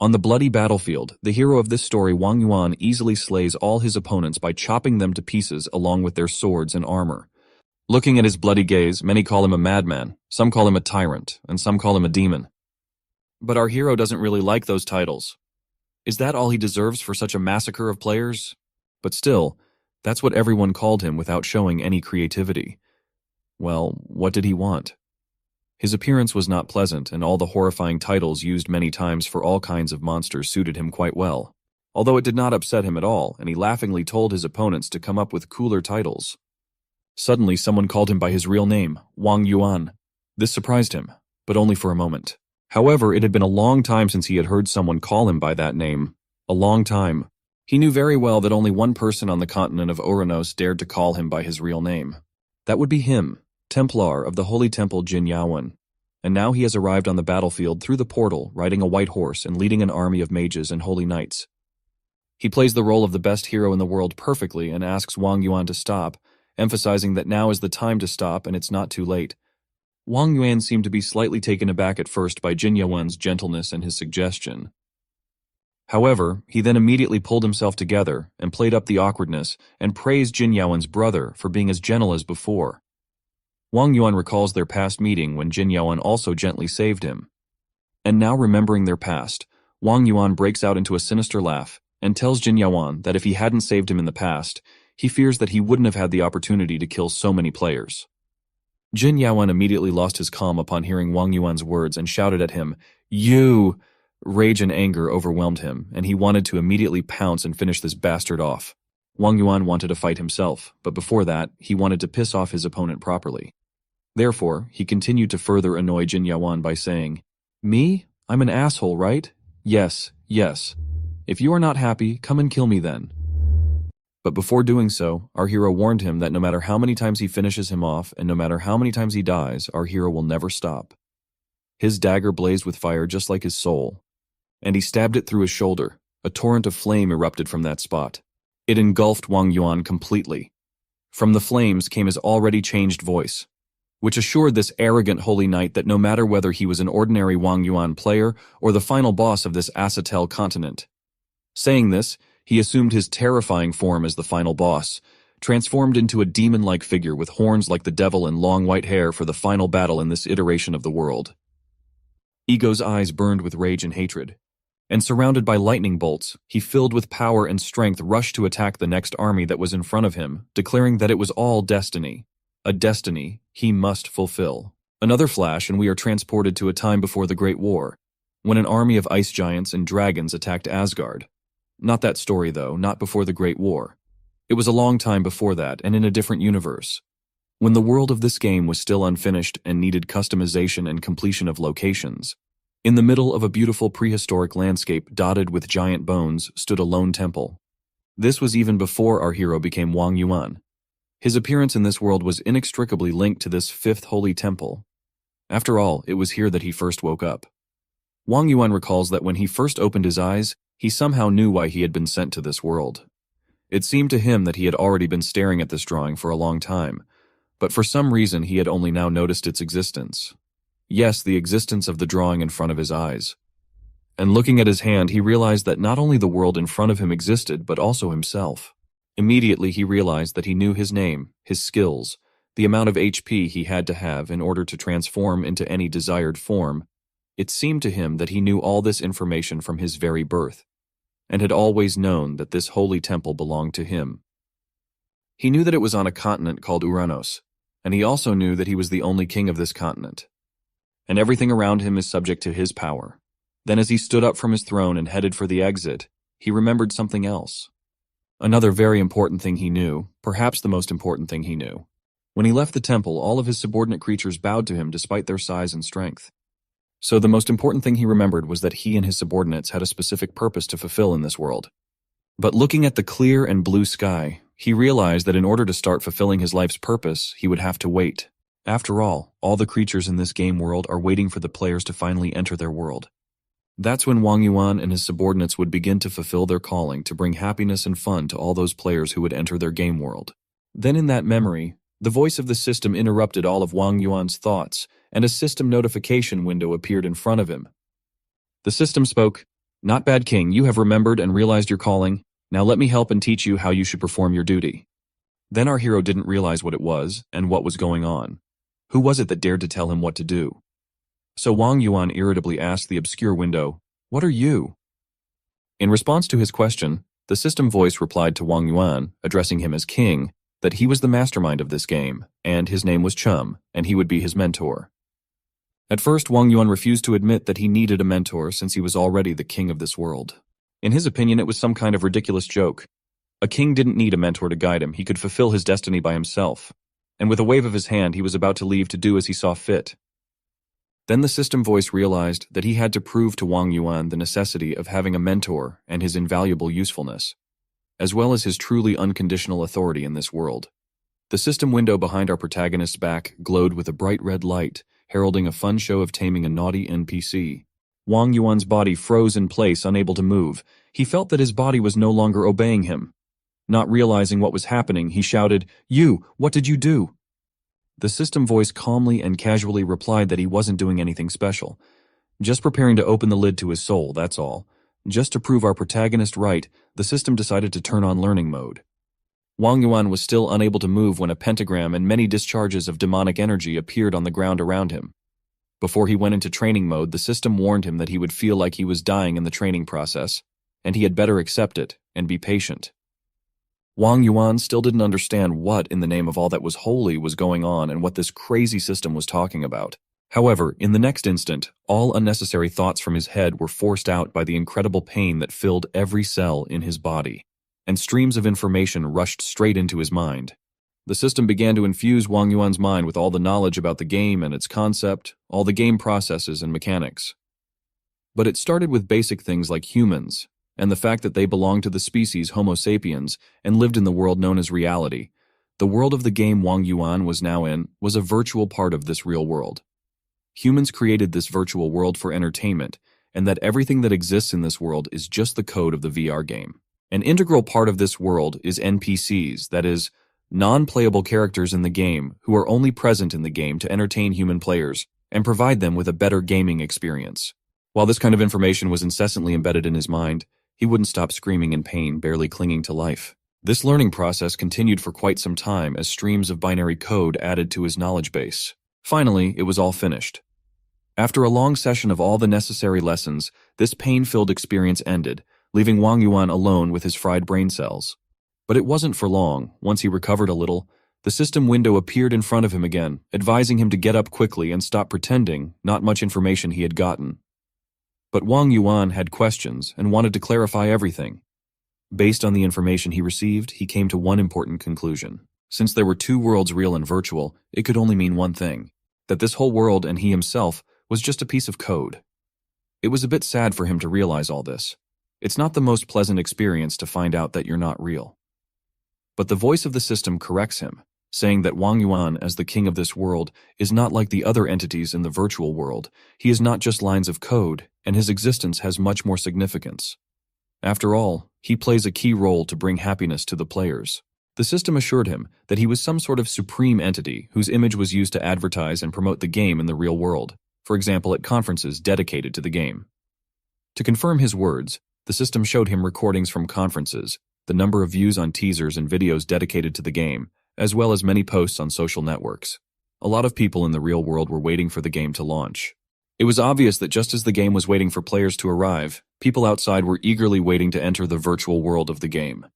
On the bloody battlefield, the hero of this story, Wang Yuan, easily slays all his opponents by chopping them to pieces along with their swords and armor. Looking at his bloody gaze, many call him a madman, some call him a tyrant, and some call him a demon. But our hero doesn't really like those titles. Is that all he deserves for such a massacre of players? But still, that's what everyone called him without showing any creativity. Well, what did he want? His appearance was not pleasant, and all the horrifying titles used many times for all kinds of monsters suited him quite well. Although it did not upset him at all, and he laughingly told his opponents to come up with cooler titles. Suddenly, someone called him by his real name, Wang Yuan. This surprised him, but only for a moment. However, it had been a long time since he had heard someone call him by that name. A long time. He knew very well that only one person on the continent of Oranos dared to call him by his real name. That would be him, Templar of the Holy Temple Jin Yawen. And now he has arrived on the battlefield through the portal, riding a white horse and leading an army of mages and holy knights. He plays the role of the best hero in the world perfectly and asks Wang Yuan to stop, emphasizing that now is the time to stop and it's not too late. Wang Yuan seemed to be slightly taken aback at first by Jin Yawen's gentleness and his suggestion. However, he then immediately pulled himself together and played up the awkwardness and praised Jin Yawen's brother for being as gentle as before. Wang Yuan recalls their past meeting when Jin Yawen also gently saved him. And now remembering their past, Wang Yuan breaks out into a sinister laugh and tells Jin Yawen that if he hadn't saved him in the past, he fears that he wouldn't have had the opportunity to kill so many players. Jin Yawen immediately lost his calm upon hearing Wang Yuan's words and shouted at him, "You!" Rage and anger overwhelmed him, and he wanted to immediately pounce and finish this bastard off. Wang Yuan wanted to fight himself, but before that, he wanted to piss off his opponent properly. Therefore, he continued to further annoy Jin Yawen by saying, "Me? I'm an asshole, right? Yes, yes. If you are not happy, come and kill me then." But before doing so, our hero warned him that no matter how many times he finishes him off and no matter how many times he dies, our hero will never stop. His dagger blazed with fire just like his soul, and he stabbed it through his shoulder. A torrent of flame erupted from that spot. It engulfed Wang Yuan completely. From the flames came his already changed voice, which assured this arrogant holy knight that no matter whether he was an ordinary Wang Yuan player or the final boss of this Asatel continent. Saying this, he assumed his terrifying form as the final boss, transformed into a demon-like figure with horns like the devil and long white hair for the final battle in this iteration of the world. Ego's eyes burned with rage and hatred, and surrounded by lightning bolts, he filled with power and strength rushed to attack the next army that was in front of him, declaring that it was all destiny, a destiny he must fulfill. Another flash and we are transported to a time before the Great War, when an army of ice giants and dragons attacked Asgard. Not that story though, not before the Great War. It was a long time before that and in a different universe, when the world of this game was still unfinished and needed customization and completion of locations. In the middle of a beautiful prehistoric landscape dotted with giant bones stood a lone temple. This was even before our hero became Wang Yuan. His appearance in this world was inextricably linked to this fifth holy temple. After all, it was here that he first woke up. Wang Yuan recalls that when he first opened his eyes, he somehow knew why he had been sent to this world. It seemed to him that he had already been staring at this drawing for a long time, but for some reason he had only now noticed its existence. Yes, the existence of the drawing in front of his eyes. And looking at his hand, he realized that not only the world in front of him existed, but also himself. Immediately he realized that he knew his name, his skills, the amount of HP he had to have in order to transform into any desired form. It seemed to him that he knew all this information from his very birth, and had always known that this holy temple belonged to him. He knew that it was on a continent called Uranos, and he also knew that he was the only king of this continent, and everything around him is subject to his power. Then as he stood up from his throne and headed for the exit, he remembered something else. Another very important thing he knew, perhaps the most important thing he knew. When he left the temple, all of his subordinate creatures bowed to him despite their size and strength. So the most important thing he remembered was that he and his subordinates had a specific purpose to fulfill in this world. But looking at the clear and blue sky, he realized that in order to start fulfilling his life's purpose, he would have to wait. After all the creatures in this game world are waiting for the players to finally enter their world. That's when Wang Yuan and his subordinates would begin to fulfill their calling to bring happiness and fun to all those players who would enter their game world. Then in that memory, the voice of the system interrupted all of Wang Yuan's thoughts, and a system notification window appeared in front of him. The system spoke, Not bad, King. You have remembered and realized your calling. Now let me help and teach you how you should perform your duty. Then our hero didn't realize what it was and what was going on. Who was it that dared to tell him what to do? So Wang Yuan irritably asked the obscure window, "What are you?" In response to his question, the system voice replied to Wang Yuan, addressing him as king, that he was the mastermind of this game, and his name was Chum, and he would be his mentor. At first, Wang Yuan refused to admit that he needed a mentor since he was already the king of this world. In his opinion, it was some kind of ridiculous joke. A king didn't need a mentor to guide him, he could fulfill his destiny by himself. And with a wave of his hand, he was about to leave to do as he saw fit. Then the system voice realized that he had to prove to Wang Yuan the necessity of having a mentor and his invaluable usefulness, as well as his truly unconditional authority in this world. The system window behind our protagonist's back glowed with a bright red light, heralding a fun show of taming a naughty NPC. Wang Yuan's body froze in place, unable to move. He felt that his body was no longer obeying him. Not realizing what was happening, he shouted, "You, what did you do?" The system voice calmly and casually replied that he wasn't doing anything special. Just preparing to open the lid to his soul, that's all. Just to prove our protagonist right, the system decided to turn on learning mode. Wang Yuan was still unable to move when a pentagram and many discharges of demonic energy appeared on the ground around him. Before he went into training mode, the system warned him that he would feel like he was dying in the training process, and he had better accept it and be patient. Wang Yuan still didn't understand what, in the name of all that was holy, was going on and what this crazy system was talking about. However, in the next instant, all unnecessary thoughts from his head were forced out by the incredible pain that filled every cell in his body, and streams of information rushed straight into his mind. The system began to infuse Wang Yuan's mind with all the knowledge about the game and its concept, all the game processes and mechanics. But it started with basic things like humans, and the fact that they belonged to the species Homo sapiens and lived in the world known as reality. The world of the game Wang Yuan was now in was a virtual part of this real world. Humans created this virtual world for entertainment, and that everything that exists in this world is just the code of the VR game. An integral part of this world is NPCs, that is, non-playable characters in the game who are only present in the game to entertain human players and provide them with a better gaming experience. While this kind of information was incessantly embedded in his mind, he wouldn't stop screaming in pain, barely clinging to life. This learning process continued for quite some time as streams of binary code added to his knowledge base. Finally, it was all finished. After a long session of all the necessary lessons, this pain-filled experience ended, leaving Wang Yuan alone with his fried brain cells. But it wasn't for long. Once he recovered a little, the system window appeared in front of him again, advising him to get up quickly and stop pretending not much information he had gotten. But Wang Yuan had questions and wanted to clarify everything. Based on the information he received, he came to one important conclusion. Since there were two worlds, real and virtual, it could only mean one thing, that this whole world and he himself was just a piece of code. It was a bit sad for him to realize all this. It's not the most pleasant experience to find out that you're not real. But the voice of the system corrects him, saying that Wang Yuan, as the king of this world, is not like the other entities in the virtual world. He is not just lines of code, and his existence has much more significance. After all, he plays a key role to bring happiness to the players. The system assured him that he was some sort of supreme entity whose image was used to advertise and promote the game in the real world, for example at conferences dedicated to the game. To confirm his words, the system showed him recordings from conferences, the number of views on teasers and videos dedicated to the game, as well as many posts on social networks. A lot of people in the real world were waiting for the game to launch. It was obvious that just as the game was waiting for players to arrive, people outside were eagerly waiting to enter the virtual world of the game.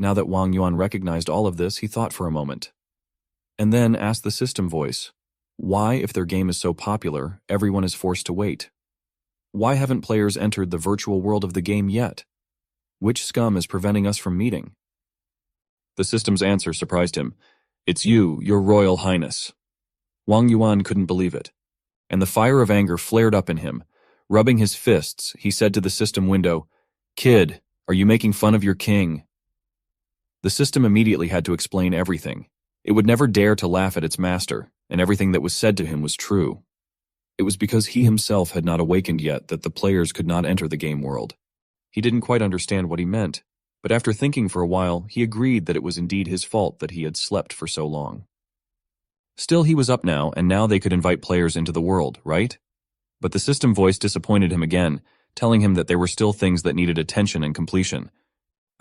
Now that Wang Yuan recognized all of this, he thought for a moment, and then asked the system voice, why, if their game is so popular, everyone is forced to wait? Why haven't players entered the virtual world of the game yet? Which scum is preventing us from meeting? The system's answer surprised him. It's you, your royal highness. Wang Yuan couldn't believe it, and the fire of anger flared up in him. Rubbing his fists, he said to the system window, "Kid, are you making fun of your king?" The system immediately had to explain everything. It would never dare to laugh at its master, and everything that was said to him was true. It was because he himself had not awakened yet that the players could not enter the game world. He didn't quite understand what he meant, but after thinking for a while, he agreed that it was indeed his fault that he had slept for so long. Still, he was up now, and now they could invite players into the world, right? But the system voice disappointed him again, telling him that there were still things that needed attention and completion.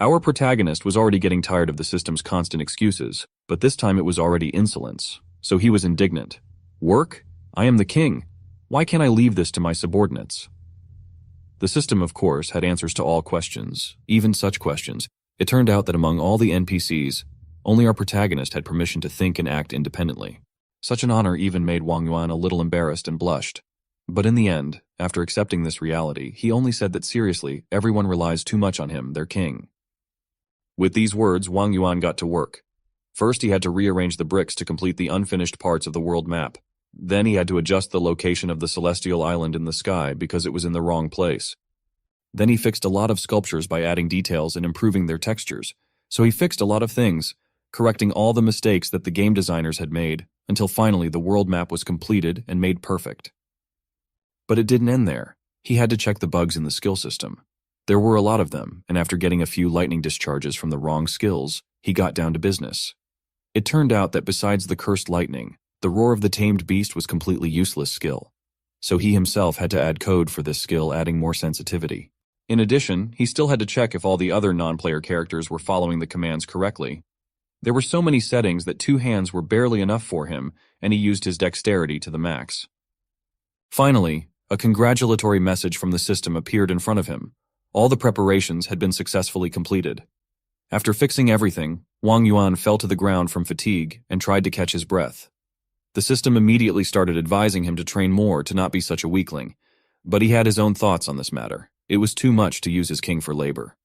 Our protagonist was already getting tired of the system's constant excuses, but this time it was already insolence, so he was indignant. Work? I am the king. Why can't I leave this to my subordinates? The system, of course, had answers to all questions, even such questions. It turned out that among all the NPCs, only our protagonist had permission to think and act independently. Such an honor even made Wang Yuan a little embarrassed and blushed. But in the end, after accepting this reality, he only said that seriously, everyone relies too much on him, their king. With these words, Wang Yuan got to work. First, he had to rearrange the bricks to complete the unfinished parts of the world map. Then he had to adjust the location of the celestial island in the sky because it was in the wrong place. Then he fixed a lot of sculptures by adding details and improving their textures. So he fixed a lot of things, correcting all the mistakes that the game designers had made, until finally the world map was completed and made perfect. But it didn't end there. He had to check the bugs in the skill system. There were a lot of them, and after getting a few lightning discharges from the wrong skills, he got down to business. It turned out that besides the cursed lightning, the roar of the tamed beast was completely useless skill. So he himself had to add code for this skill, adding more sensitivity. In addition, he still had to check if all the other non-player characters were following the commands correctly. There were so many settings that 2 hands were barely enough for him, and he used his dexterity to the max. Finally, a congratulatory message from the system appeared in front of him. All the preparations had been successfully completed. After fixing everything, Wang Yuan fell to the ground from fatigue and tried to catch his breath. The system immediately started advising him to train more to not be such a weakling, but he had his own thoughts on this matter. It was too much to use his king for labor.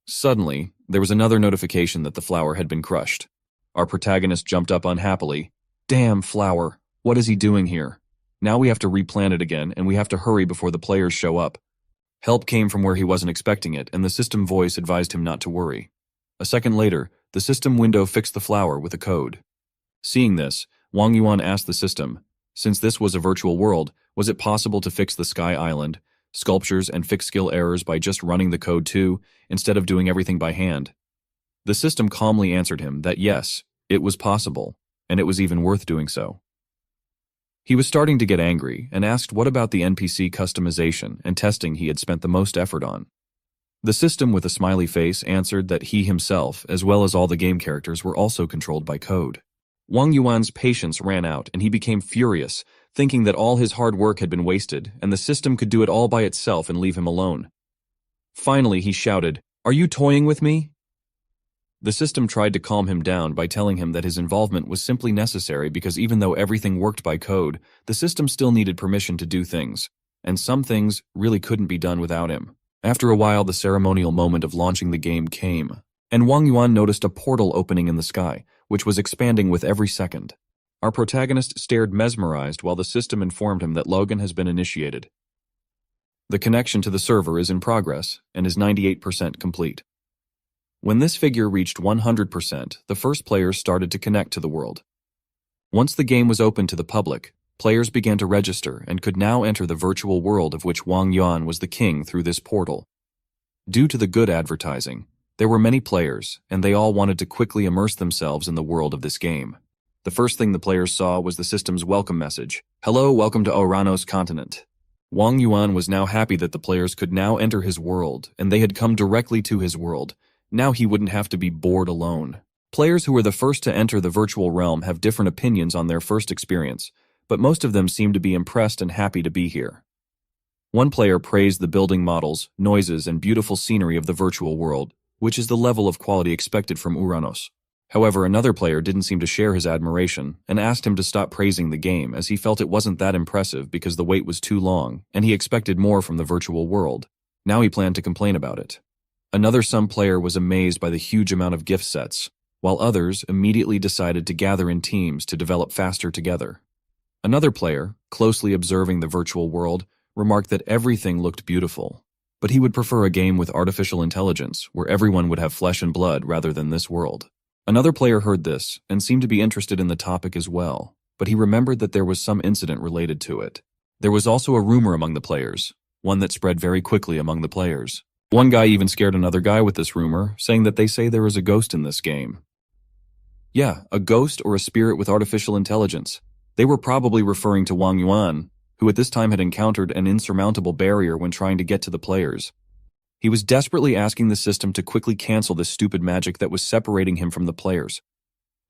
Suddenly, there was another notification that the flower had been crushed. Our protagonist jumped up unhappily. Damn flower, what is he doing here? Now we have to replant it again, and we have to hurry before the players show up. Help came from where he wasn't expecting it, and the system voice advised him not to worry. A second later, the system window fixed the flower with a code. Seeing this, Wang Yuan asked the system, since this was a virtual world, was it possible to fix the Sky Island, sculptures, and fix skill errors by just running the code too, instead of doing everything by hand? The system calmly answered him that yes, it was possible, and it was even worth doing so. He was starting to get angry and asked what about the NPC customization and testing he had spent the most effort on. The system with a smiley face answered that he himself, as well as all the game characters, were also controlled by code. Wang Yuan's patience ran out and he became furious, thinking that all his hard work had been wasted and the system could do it all by itself and leave him alone. Finally, he shouted, "Are you toying with me?" The system tried to calm him down by telling him that his involvement was simply necessary because even though everything worked by code, the system still needed permission to do things, and some things really couldn't be done without him. After a while, the ceremonial moment of launching the game came, and Wang Yuan noticed a portal opening in the sky, which was expanding with every second. Our protagonist stared mesmerized while the system informed him that Logan has been initiated. The connection to the server is in progress and is 98% complete. When this figure reached 100%, the first players started to connect to the world. Once the game was open to the public, players began to register and could now enter the virtual world of which Wang Yuan was the king through this portal. Due to the good advertising, there were many players, and they all wanted to quickly immerse themselves in the world of this game. The first thing the players saw was the system's welcome message. "Hello, welcome to Oranos continent." Wang Yuan was now happy that the players could now enter his world, and they had come directly to his world. Now he wouldn't have to be bored alone. Players who were the first to enter the virtual realm have different opinions on their first experience, but most of them seem to be impressed and happy to be here. One player praised the building models, noises, and beautiful scenery of the virtual world, which is the level of quality expected from Uranos. However, another player didn't seem to share his admiration and asked him to stop praising the game as he felt it wasn't that impressive because the wait was too long and he expected more from the virtual world. Now he planned to complain about it. Some player was amazed by the huge amount of gift sets, while others immediately decided to gather in teams to develop faster together. Another player, closely observing the virtual world, remarked that everything looked beautiful, but he would prefer a game with artificial intelligence where everyone would have flesh and blood rather than this world. Another player heard this and seemed to be interested in the topic as well, but he remembered that there was some incident related to it. There was also a rumor among the players, one that spread very quickly among the players. One guy even scared another guy with this rumor, saying that they say there is a ghost in this game. Yeah, a ghost or a spirit with artificial intelligence. They were probably referring to Wang Yuan. who at this time had encountered an insurmountable barrier when trying to get to the players. He was desperately asking the system to quickly cancel this stupid magic that was separating him from the players.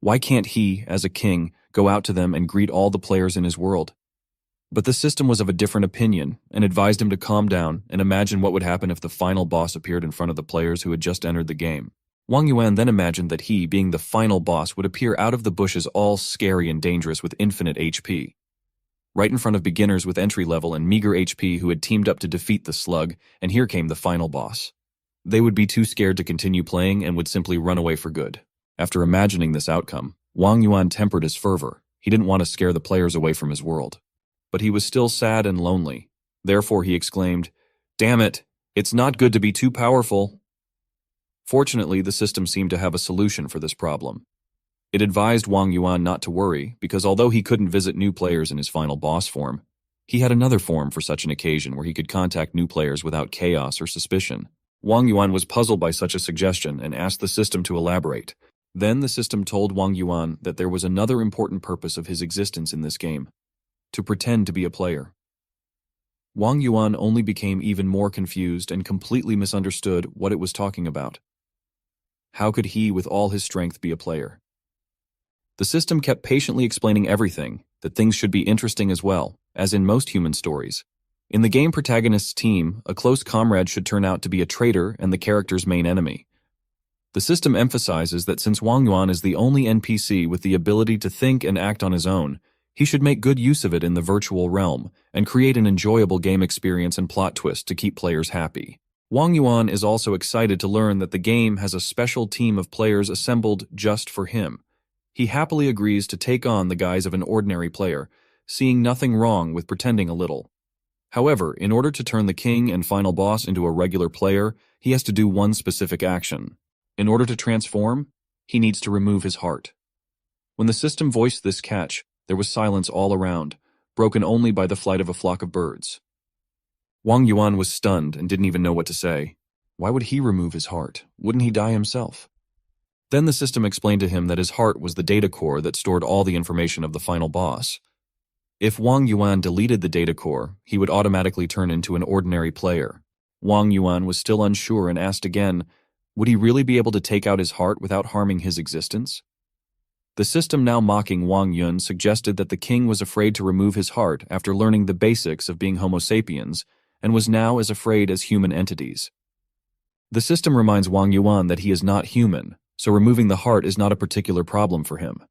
Why can't he, as a king, go out to them and greet all the players in his world? But the system was of a different opinion and advised him to calm down and imagine what would happen if the final boss appeared in front of the players who had just entered the game. Wang Yuan then imagined that he, being the final boss, would appear out of the bushes all scary and dangerous with infinite HP. Right in front of beginners with entry level and meager HP who had teamed up to defeat the slug, and here came the final boss. They would be too scared to continue playing and would simply run away for good. After imagining this outcome, Wang Yuan tempered his fervor. He didn't want to scare the players away from his world. But he was still sad and lonely. Therefore he exclaimed, "Damn it, it's not good to be too powerful." Fortunately, the system seemed to have a solution for this problem. It advised Wang Yuan not to worry, because although he couldn't visit new players in his final boss form, he had another form for such an occasion where he could contact new players without chaos or suspicion. Wang Yuan was puzzled by such a suggestion and asked the system to elaborate. Then the system told Wang Yuan that there was another important purpose of his existence in this game: to pretend to be a player. Wang Yuan only became even more confused and completely misunderstood what it was talking about. How could he, with all his strength, be a player? The system kept patiently explaining everything, that things should be interesting as well, as in most human stories. In the game protagonist's team, a close comrade should turn out to be a traitor and the character's main enemy. The system emphasizes that since Wang Yuan is the only NPC with the ability to think and act on his own, he should make good use of it in the virtual realm and create an enjoyable game experience and plot twist to keep players happy. Wang Yuan is also excited to learn that the game has a special team of players assembled just for him. He happily agrees to take on the guise of an ordinary player, seeing nothing wrong with pretending a little. However, in order to turn the king and final boss into a regular player, he has to do one specific action. In order to transform, he needs to remove his heart. When the system voiced this catch, there was silence all around, broken only by the flight of a flock of birds. Wang Yuan was stunned and didn't even know what to say. Why would he remove his heart? Wouldn't he die himself? Then the system explained to him that his heart was the data core that stored all the information of the final boss. If Wang Yuan deleted the data core, he would automatically turn into an ordinary player. Wang Yuan was still unsure and asked again, would he really be able to take out his heart without harming his existence? The system, now mocking Wang Yuan, suggested that the king was afraid to remove his heart after learning the basics of being Homo sapiens, and was now as afraid as human entities. The system reminds Wang Yuan that he is not human, so removing the heart is not a particular problem for him.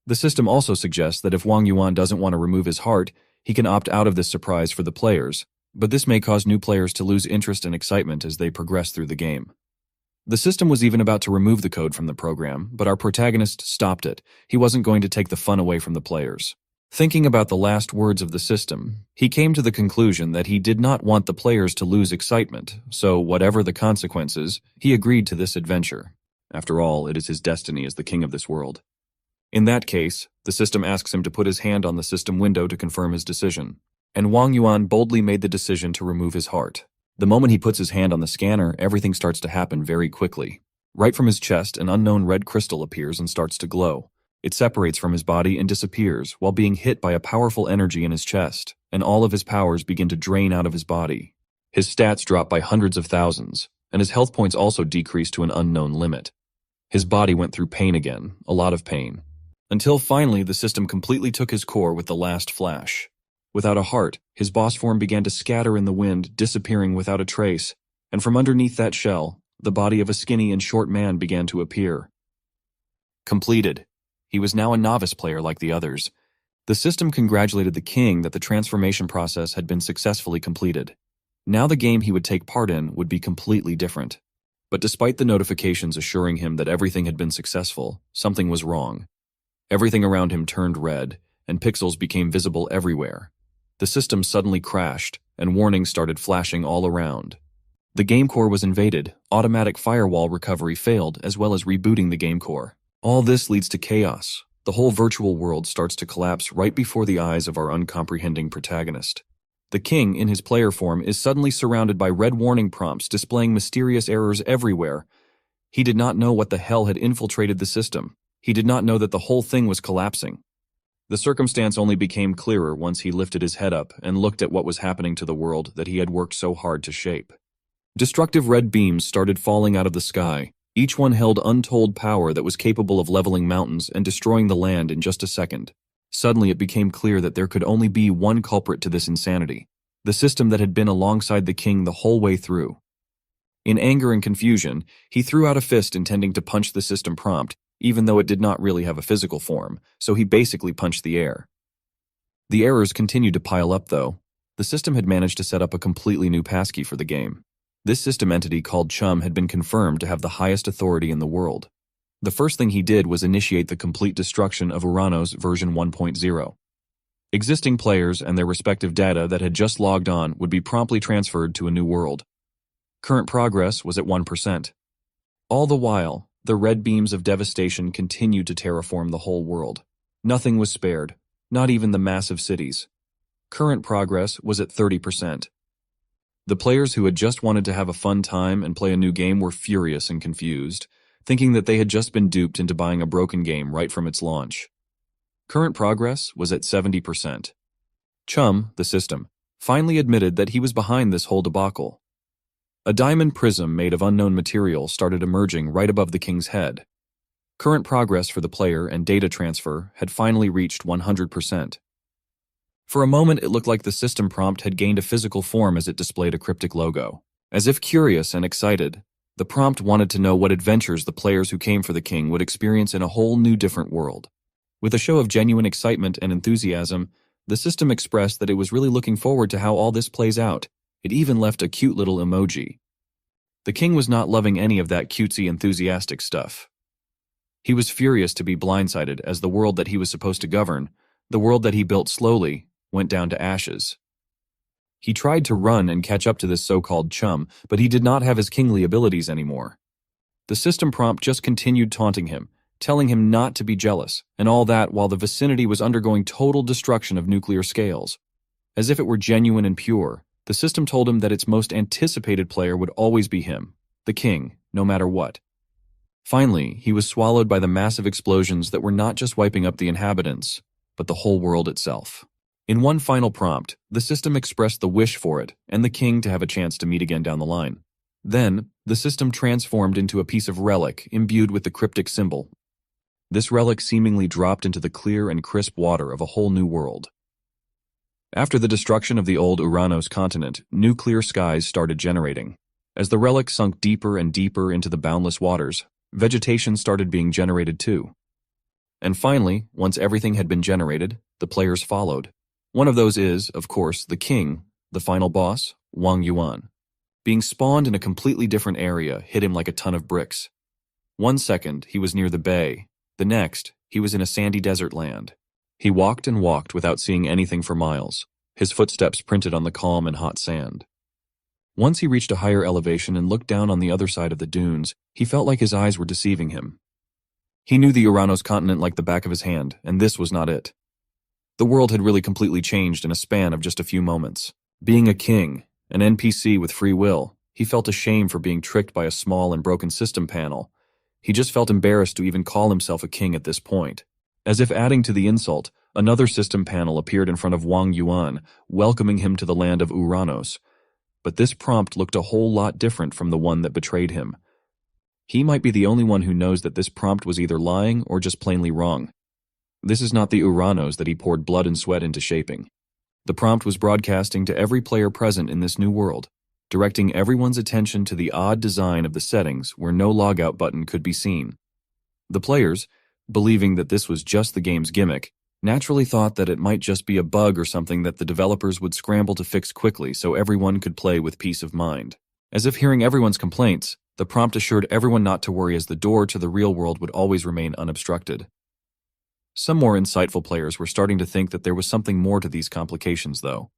The system also suggests that if Wang Yuan doesn't want to remove his heart, he can opt out of this surprise for the players, but this may cause new players to lose interest and excitement as they progress through the game. The system was even about to remove the code from the program, but our protagonist stopped it. He wasn't going to take the fun away from the players. Thinking about the last words of the system, he came to the conclusion that he did not want the players to lose excitement, so whatever the consequences, he agreed to this adventure. After all, it is his destiny as the king of this world. In that case, the system asks him to put his hand on the system window to confirm his decision. And Wang Yuan boldly made the decision to remove his heart. The moment he puts his hand on the scanner, everything starts to happen very quickly. Right from his chest, an unknown red crystal appears and starts to glow. It separates from his body and disappears while being hit by a powerful energy in his chest, and all of his powers begin to drain out of his body. His stats drop by hundreds of thousands, and his health points also decrease to an unknown limit. His body went through pain again, a lot of pain. Until finally the system completely took his core with the last flash. Without a heart, his boss form began to scatter in the wind, disappearing without a trace, and from underneath that shell, the body of a skinny and short man began to appear. Completed. He was now a novice player like the others. The system congratulated the king that the transformation process had been successfully completed. Now the game he would take part in would be completely different. But despite the notifications assuring him that everything had been successful, something was wrong. Everything around him turned red, and pixels became visible everywhere. The system suddenly crashed, and warnings started flashing all around. The game core was invaded, automatic firewall recovery failed, as well as rebooting the game core. All this leads to chaos. The whole virtual world starts to collapse right before the eyes of our uncomprehending protagonist. The king, in his player form, is suddenly surrounded by red warning prompts displaying mysterious errors everywhere. He did not know what the hell had infiltrated the system. He did not know that the whole thing was collapsing. The circumstance only became clearer once he lifted his head up and looked at what was happening to the world that he had worked so hard to shape. Destructive red beams started falling out of the sky. Each one held untold power that was capable of leveling mountains and destroying the land in just a second. Suddenly it became clear that there could only be one culprit to this insanity, the system that had been alongside the king the whole way through. In anger and confusion, he threw out a fist intending to punch the system prompt, even though it did not really have a physical form, so he basically punched the air. The errors continued to pile up, though. The system had managed to set up a completely new passkey for the game. This system entity called Chum had been confirmed to have the highest authority in the world. The first thing he did was initiate the complete destruction of Uranos version 1.0. Existing players and their respective data that had just logged on would be promptly transferred to a new world. Current progress was at 1%. All the while, the red beams of devastation continued to terraform the whole world. Nothing was spared, not even the massive cities. Current progress was at 30%. The players who had just wanted to have a fun time and play a new game were furious and confused, thinking that they had just been duped into buying a broken game right from its launch. Current progress was at 70%. Chum, the system, finally admitted that he was behind this whole debacle. A diamond prism made of unknown material started emerging right above the king's head. Current progress for the player and data transfer had finally reached 100%. For a moment, it looked like the system prompt had gained a physical form as it displayed a cryptic logo. As if curious and excited, the prompt wanted to know what adventures the players who came for the king would experience in a whole new different world. With a show of genuine excitement and enthusiasm, the system expressed that it was really looking forward to how all this plays out. It even left a cute little emoji. The king was not loving any of that cutesy enthusiastic stuff. He was furious to be blindsided as the world that he was supposed to govern, the world that he built slowly, went down to ashes. He tried to run and catch up to this so-called chum, but he did not have his kingly abilities anymore. The system prompt just continued taunting him, telling him not to be jealous, and all that while the vicinity was undergoing total destruction of nuclear scales. As if it were genuine and pure, the system told him that its most anticipated player would always be him, the king, no matter what. Finally, he was swallowed by the massive explosions that were not just wiping up the inhabitants, but the whole world itself. In one final prompt, the system expressed the wish for it and the king to have a chance to meet again down the line. Then, the system transformed into a piece of relic imbued with the cryptic symbol. This relic seemingly dropped into the clear and crisp water of a whole new world. After the destruction of the old Uranos continent, new clear skies started generating. As the relic sunk deeper and deeper into the boundless waters, vegetation started being generated too. And finally, once everything had been generated, the players followed. One of those is, of course, the king, the final boss, Wang Yuan. Being spawned in a completely different area hit him like a ton of bricks. 1 second, he was near the bay. The next, he was in a sandy desert land. He walked and walked without seeing anything for miles, his footsteps printed on the calm and hot sand. Once he reached a higher elevation and looked down on the other side of the dunes, he felt like his eyes were deceiving him. He knew the Uranos continent like the back of his hand, and this was not it. The world had really completely changed in a span of just a few moments. Being a king, an NPC with free will, he felt ashamed for being tricked by a small and broken system panel. He just felt embarrassed to even call himself a king at this point. As if adding to the insult, another system panel appeared in front of Wang Yuan, welcoming him to the land of Uranos. But this prompt looked a whole lot different from the one that betrayed him. He might be the only one who knows that this prompt was either lying or just plainly wrong. This is not the Uranos that he poured blood and sweat into shaping. The prompt was broadcasting to every player present in this new world, directing everyone's attention to the odd design of the settings where no logout button could be seen. The players, believing that this was just the game's gimmick, naturally thought that it might just be a bug or something that the developers would scramble to fix quickly so everyone could play with peace of mind. As if hearing everyone's complaints, the prompt assured everyone not to worry as the door to the real world would always remain unobstructed. Some more insightful players were starting to think that there was something more to these complications, though.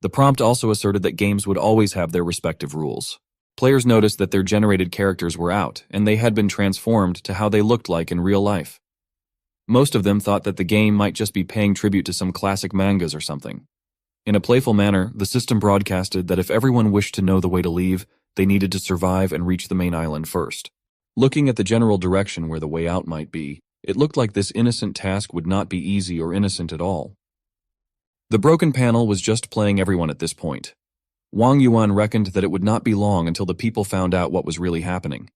The prompt also asserted that games would always have their respective rules. Players noticed that their generated characters were out, and they had been transformed to how they looked like in real life. Most of them thought that the game might just be paying tribute to some classic mangas or something. In a playful manner, the system broadcasted that if everyone wished to know the way to leave, they needed to survive and reach the main island first. Looking at the general direction where the way out might be, It looked like this innocent task would not be easy or innocent at all. The broken panel was just playing everyone at this point. Wang Yuan reckoned that it would not be long until the people found out what was really happening.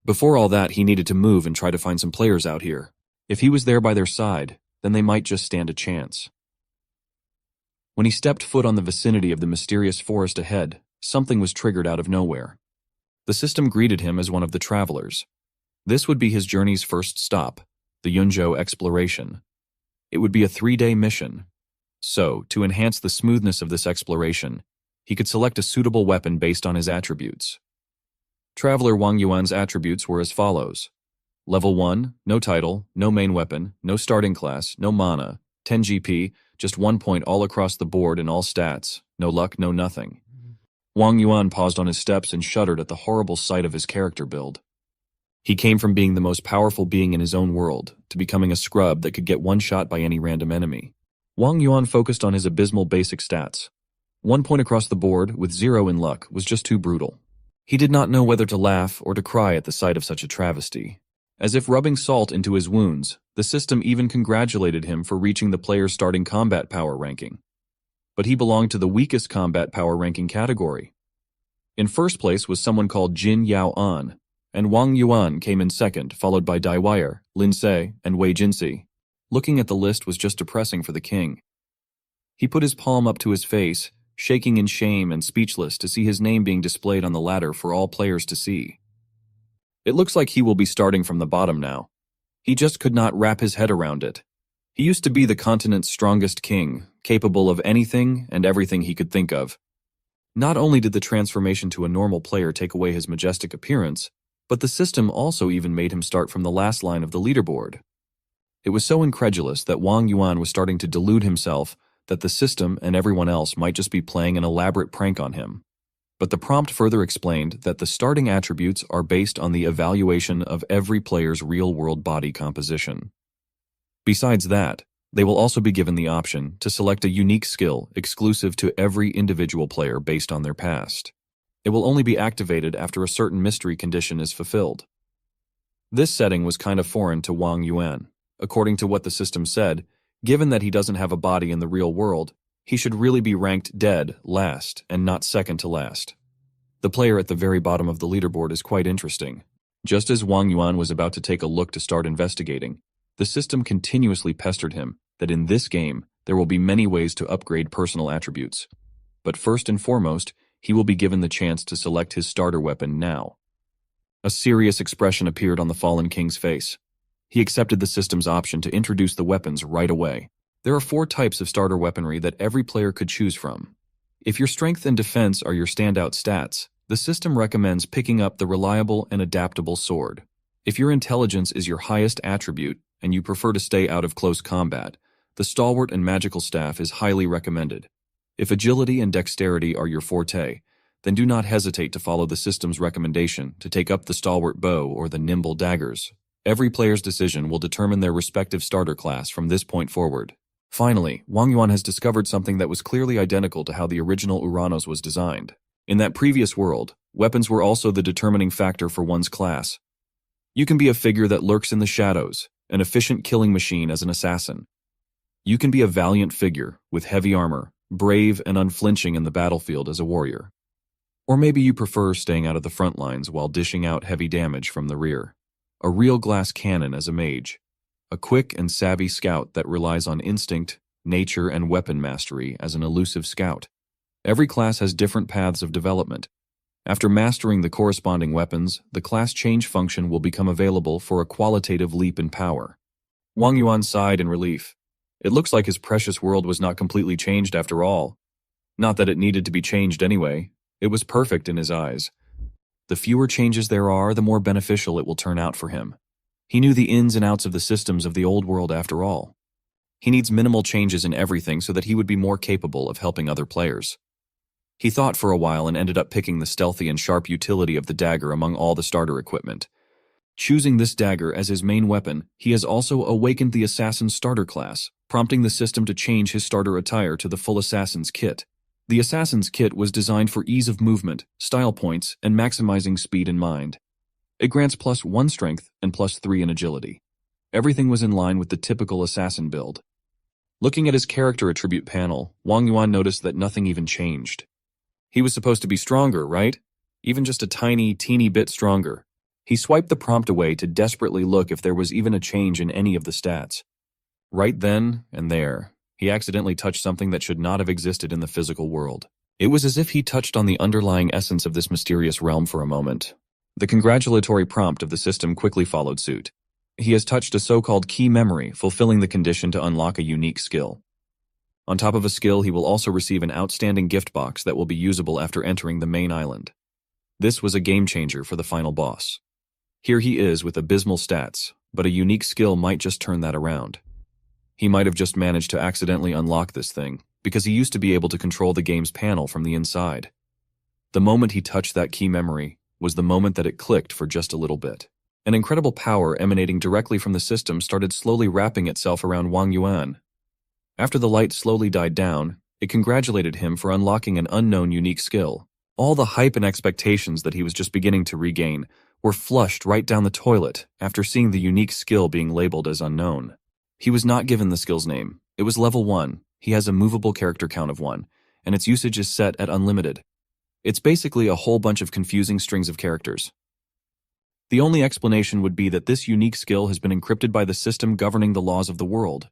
Before all that, he needed to move and try to find some players out here. If he was there by their side, then they might just stand a chance. When he stepped foot on the vicinity of the mysterious forest ahead, something was triggered out of nowhere. The system greeted him as one of the travelers. This would be his journey's first stop, the Yunzhou exploration. It would be a 3-day mission. So, to enhance the smoothness of this exploration, he could select a suitable weapon based on his attributes. Traveler Wang Yuan's attributes were as follows. Level 1, no title, no main weapon, no starting class, no mana, 10 GP, just 1 point all across the board in all stats, no luck, no nothing. Wang Yuan paused on his steps and shuddered at the horrible sight of his character build. He came from being the most powerful being in his own world to becoming a scrub that could get one shot by any random enemy. Wang Yuan focused on his abysmal basic stats. 1 point across the board, with 0 in luck, was just too brutal. He did not know whether to laugh or to cry at the sight of such a travesty. As if rubbing salt into his wounds, the system even congratulated him for reaching the player's starting combat power ranking. But he belonged to the weakest combat power ranking category. In first place was someone called Jin Yao An, and Wang Yuan came in second, followed by Dai Wire, Lin Se, and Wei Jinsi. Looking at the list was just depressing for the king. He put his palm up to his face, shaking in shame and speechless to see his name being displayed on the ladder for all players to see. It looks like he will be starting from the bottom now. He just could not wrap his head around it. He used to be the continent's strongest king, capable of anything and everything he could think of. Not only did the transformation to a normal player take away his majestic appearance, but the system also even made him start from the last line of the leaderboard. It was so incredulous that Wang Yuan was starting to delude himself that the system and everyone else might just be playing an elaborate prank on him. But the prompt further explained that the starting attributes are based on the evaluation of every player's real-world body composition. Besides that, they will also be given the option to select a unique skill exclusive to every individual player based on their past. It will only be activated after a certain mystery condition is fulfilled. This setting was kind of foreign to Wang Yuan. According to what the system said, given that he doesn't have a body in the real world, he should really be ranked dead last and not second to last. The player at the very bottom of the leaderboard is quite interesting. Just as Wang Yuan was about to take a look to start investigating, the system continuously pestered him that in this game there will be many ways to upgrade personal attributes. But first and foremost, he will be given the chance to select his starter weapon now. A serious expression appeared on the fallen king's face. He accepted the system's option to introduce the weapons right away. There are 4 types of starter weaponry that every player could choose from. If your strength and defense are your standout stats, the system recommends picking up the reliable and adaptable sword. If your intelligence is your highest attribute and you prefer to stay out of close combat, the stalwart and magical staff is highly recommended. If agility and dexterity are your forte, then do not hesitate to follow the system's recommendation to take up the stalwart bow or the nimble daggers. Every player's decision will determine their respective starter class from this point forward. Finally, Wang Yuan has discovered something that was clearly identical to how the original Uranos was designed. In that previous world, weapons were also the determining factor for one's class. You can be a figure that lurks in the shadows, an efficient killing machine as an assassin. You can be a valiant figure with heavy armor, brave and unflinching in the battlefield as a warrior. Or maybe you prefer staying out of the front lines while dishing out heavy damage from the rear. A real glass cannon as a mage. A quick and savvy scout that relies on instinct, nature, and weapon mastery as an elusive scout. Every class has different paths of development. After mastering the corresponding weapons, the class change function will become available for a qualitative leap in power. Wang Yuan sighed in relief. It looks like his precious world was not completely changed after all. Not that it needed to be changed anyway. It was perfect in his eyes. The fewer changes there are, the more beneficial it will turn out for him. He knew the ins and outs of the systems of the old world after all. He needs minimal changes in everything so that he would be more capable of helping other players. He thought for a while and ended up picking the stealthy and sharp utility of the dagger among all the starter equipment. Choosing this dagger as his main weapon, he has also awakened the assassin's starter class, prompting the system to change his starter attire to the full assassin's kit. The assassin's kit was designed for ease of movement, style points, and maximizing speed in mind. It grants +1 strength and +3 in agility. Everything was in line with the typical assassin build. Looking at his character attribute panel, Wang Yuan noticed that nothing even changed. He was supposed to be stronger, right? Even just a teeny bit stronger. He swiped the prompt away to desperately look if there was even a change in any of the stats. Right then and there, he accidentally touched something that should not have existed in the physical world. It was as if he touched on the underlying essence of this mysterious realm for a moment. The congratulatory prompt of the system quickly followed suit. He has touched a so-called key memory, fulfilling the condition to unlock a unique skill. On top of a skill, he will also receive an outstanding gift box that will be usable after entering the main island. This was a game changer for the final boss. Here he is with abysmal stats, but a unique skill might just turn that around. He might have just managed to accidentally unlock this thing, because he used to be able to control the game's panel from the inside. The moment he touched that key memory was the moment that it clicked for just a little bit. An incredible power emanating directly from the system started slowly wrapping itself around Wang Yuan. After the light slowly died down, it congratulated him for unlocking an unknown unique skill. All the hype and expectations that he was just beginning to regain were flushed right down the toilet after seeing the unique skill being labeled as unknown. He was not given the skill's name. It was level 1. He has a movable character count of 1, and its usage is set at unlimited. It's basically a whole bunch of confusing strings of characters. The only explanation would be that this unique skill has been encrypted by the system governing the laws of the world.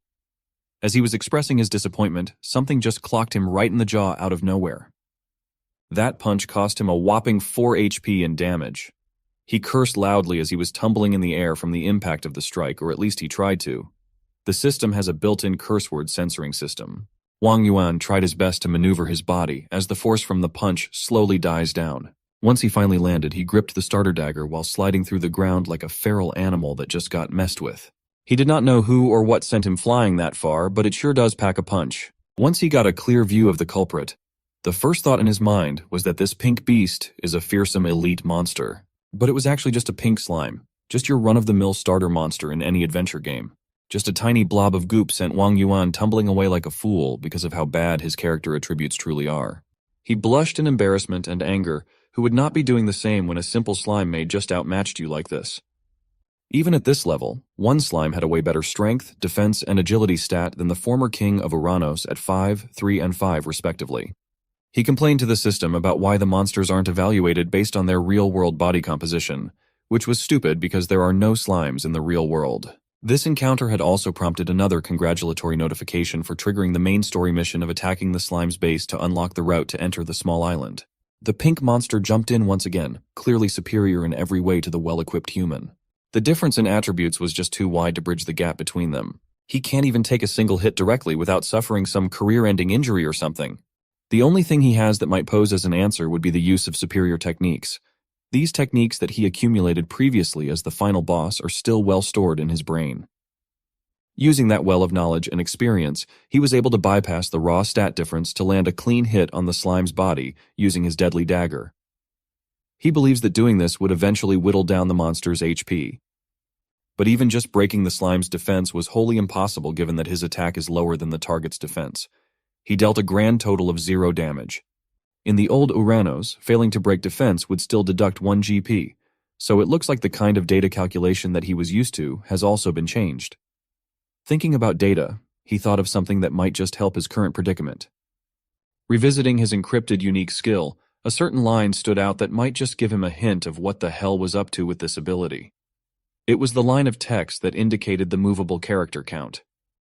As he was expressing his disappointment, something just clocked him right in the jaw out of nowhere. That punch cost him a whopping 4 HP in damage. He cursed loudly as he was tumbling in the air from the impact of the strike, or at least he tried to. The system has a built-in curse word censoring system. Wang Yuan tried his best to maneuver his body as the force from the punch slowly dies down. Once he finally landed, he gripped the starter dagger while sliding through the ground like a feral animal that just got messed with. He did not know who or what sent him flying that far, but it sure does pack a punch. Once he got a clear view of the culprit, the first thought in his mind was that this pink beast is a fearsome elite monster. But it was actually just a pink slime, just your run-of-the-mill starter monster in any adventure game. Just a tiny blob of goop sent Wang Yuan tumbling away like a fool because of how bad his character attributes truly are. He blushed in embarrassment and anger, who would not be doing the same when a simple slime maid just outmatched you like this. Even at this level, one slime had a way better strength, defense, and agility stat than the former king of Uranos at 5, 3, and 5 respectively. He complained to the system about why the monsters aren't evaluated based on their real-world body composition, which was stupid because there are no slimes in the real world. This encounter had also prompted another congratulatory notification for triggering the main story mission of attacking the slime's base to unlock the route to enter the small island. The pink monster jumped in once again, clearly superior in every way to the well-equipped human. The difference in attributes was just too wide to bridge the gap between them. He can't even take a single hit directly without suffering some career-ending injury or something. The only thing he has that might pose as an answer would be the use of superior techniques. These techniques that he accumulated previously as the final boss are still well stored in his brain. Using that well of knowledge and experience, he was able to bypass the raw stat difference to land a clean hit on the slime's body using his deadly dagger. He believes that doing this would eventually whittle down the monster's HP. But even just breaking the slime's defense was wholly impossible given that his attack is lower than the target's defense. He dealt a grand total of 0 damage. In the old Uranos, failing to break defense would still deduct 1 GP, so it looks like the kind of data calculation that he was used to has also been changed. Thinking about data, he thought of something that might just help his current predicament. Revisiting his encrypted unique skill, a certain line stood out that might just give him a hint of what the hell was up to with this ability. It was the line of text that indicated the movable character count.